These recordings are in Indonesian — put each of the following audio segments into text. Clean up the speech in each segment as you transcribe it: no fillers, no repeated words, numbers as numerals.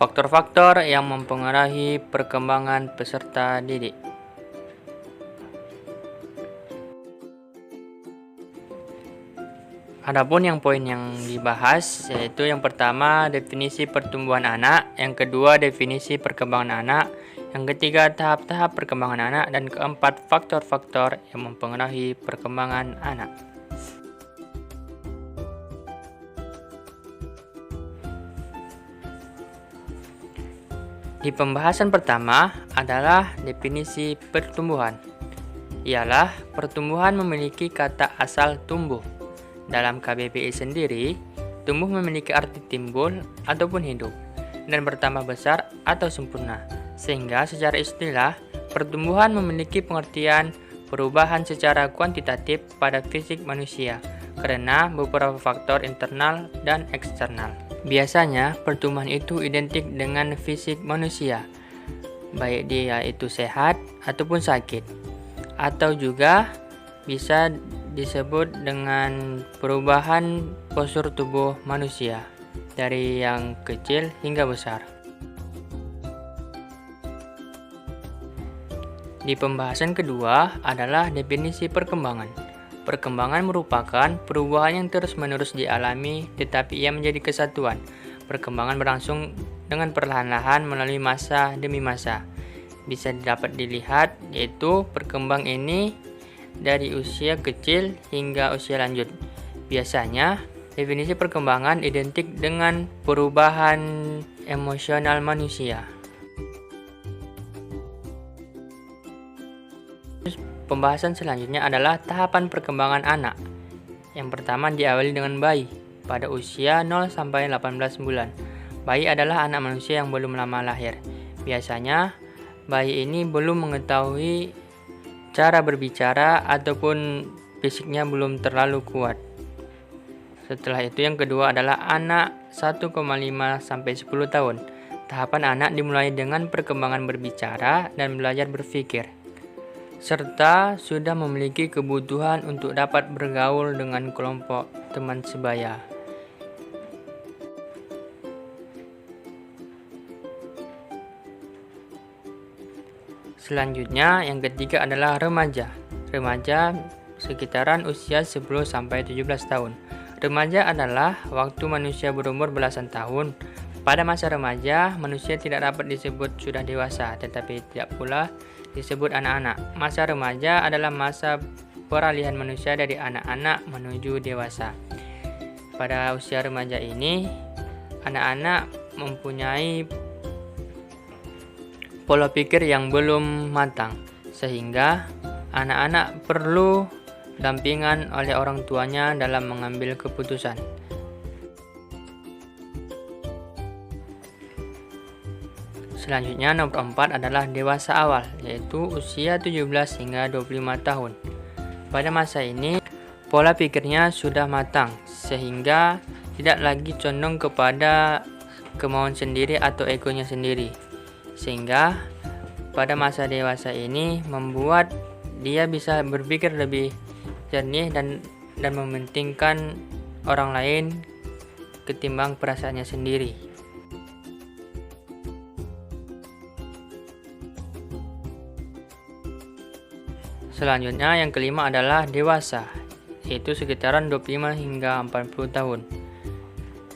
Faktor-faktor yang mempengaruhi perkembangan peserta didik. Adapun yang poin yang dibahas yaitu yang pertama definisi pertumbuhan anak, yang kedua definisi perkembangan anak, yang ketiga tahap-tahap perkembangan anak, dan keempat faktor-faktor yang mempengaruhi perkembangan anak. Di pembahasan pertama adalah definisi pertumbuhan. Ialah pertumbuhan memiliki kata asal tumbuh. Dalam KBBI sendiri, tumbuh memiliki arti timbul ataupun hidup, dan bertambah besar atau sempurna. Sehingga secara istilah, pertumbuhan memiliki pengertian perubahan secara kuantitatif pada fisik manusia, karena beberapa faktor internal dan eksternal. Biasanya, pertumbuhan itu identik dengan fisik manusia, baik dia itu sehat ataupun sakit, atau juga bisa disebut dengan perubahan postur tubuh manusia dari yang kecil hingga besar. Di pembahasan kedua adalah definisi perkembangan. Perkembangan merupakan perubahan yang terus-menerus dialami, tetapi ia menjadi kesatuan. Perkembangan berlangsung dengan perlahan-lahan melalui masa demi masa. Bisa dapat dilihat, yaitu perkembang ini dari usia kecil hingga usia lanjut. Biasanya, definisi perkembangan identik dengan perubahan emosional manusia. Pembahasan selanjutnya adalah tahapan perkembangan anak. Yang pertama diawali dengan bayi pada usia 0 sampai 18 bulan. Bayi adalah anak manusia yang belum lama lahir. Biasanya bayi ini belum mengetahui cara berbicara ataupun fisiknya belum terlalu kuat. Setelah itu yang kedua adalah anak 1,5 sampai 10 tahun. Tahapan anak dimulai dengan perkembangan berbicara dan belajar berpikir, serta sudah memiliki kebutuhan untuk dapat bergaul dengan kelompok teman sebaya. Selanjutnya, yang ketiga adalah remaja. Remaja sekitaran usia 10 sampai 17 tahun. Remaja adalah waktu manusia berumur belasan tahun. Pada masa remaja, manusia tidak dapat disebut sudah dewasa, tetapi tidak pula disebut anak-anak. Masa remaja adalah masa peralihan manusia dari anak-anak menuju dewasa. Pada usia remaja ini, anak-anak mempunyai pola pikir yang belum matang, sehingga anak-anak perlu dampingan oleh orang tuanya dalam mengambil keputusan. Selanjutnya nomor 4 adalah dewasa awal, yaitu usia 17 hingga 25 tahun. Pada masa ini, pola pikirnya sudah matang, sehingga tidak lagi condong kepada kemauan sendiri atau egonya sendiri. Sehingga pada masa dewasa ini membuat dia bisa berpikir lebih jernih dan mementingkan orang lain ketimbang perasaannya sendiri. Selanjutnya yang kelima adalah dewasa, yaitu sekitaran 25 hingga 40 tahun.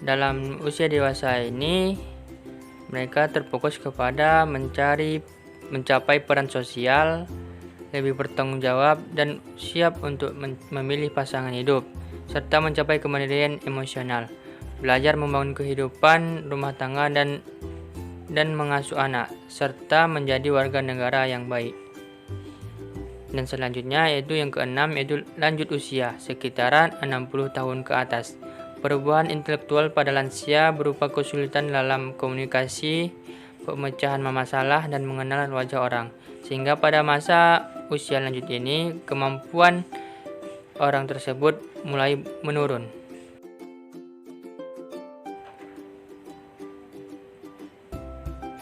Dalam usia dewasa ini, mereka terfokus kepada mencapai peran sosial, lebih bertanggung jawab, dan siap untuk memilih pasangan hidup, serta mencapai kemandirian emosional, belajar membangun kehidupan rumah tangga dan mengasuh anak, serta menjadi warga negara yang baik. Dan selanjutnya yaitu yang keenam, yaitu lanjut usia, sekitaran 60 tahun ke atas. Perubahan intelektual pada lansia berupa kesulitan dalam komunikasi, pemecahan masalah, dan mengenal wajah orang. Sehingga pada masa usia lanjut ini, kemampuan orang tersebut mulai menurun.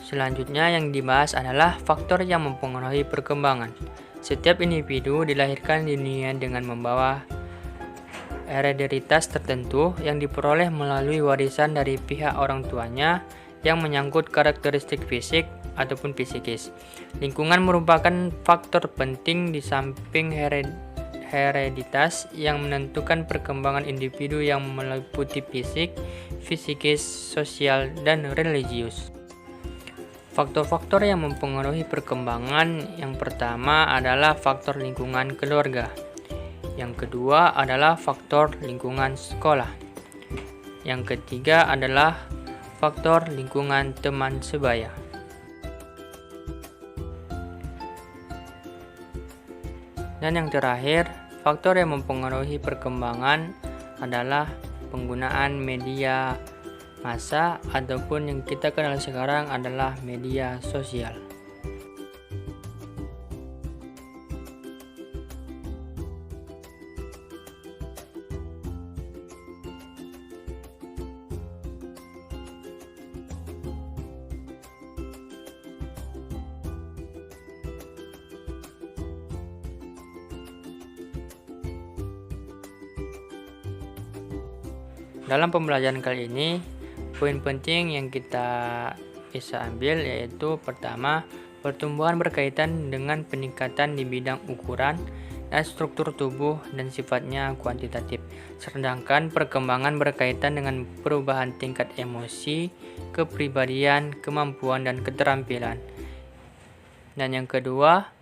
Selanjutnya yang dibahas adalah faktor yang mempengaruhi perkembangan. Setiap individu dilahirkan di dunia dengan membawa hereditaritas tertentu yang diperoleh melalui warisan dari pihak orang tuanya yang menyangkut karakteristik fisik ataupun psikis. Lingkungan merupakan faktor penting di samping hereditas yang menentukan perkembangan individu yang meliputi fisik, psikis, sosial, dan religius. Faktor-faktor yang mempengaruhi perkembangan yang pertama adalah faktor lingkungan keluarga. Yang kedua adalah faktor lingkungan sekolah. Yang ketiga adalah faktor lingkungan teman sebaya. Dan yang terakhir, faktor yang mempengaruhi perkembangan adalah penggunaan media massa ataupun yang kita kenal sekarang adalah media sosial. Dalam pembelajaran kali ini, poin penting yang kita bisa ambil yaitu pertama, pertumbuhan berkaitan dengan peningkatan di bidang ukuran dan struktur tubuh dan sifatnya kuantitatif. Sedangkan perkembangan berkaitan dengan perubahan tingkat emosi, kepribadian, kemampuan, dan keterampilan. Dan yang kedua,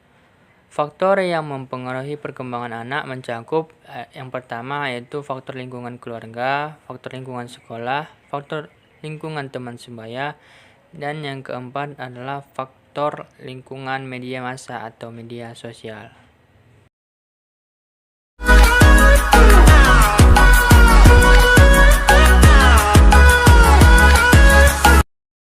faktor yang mempengaruhi perkembangan anak mencakup yang pertama yaitu faktor lingkungan keluarga, faktor lingkungan sekolah, faktor lingkungan teman sebaya, dan yang keempat adalah faktor lingkungan media massa atau media sosial.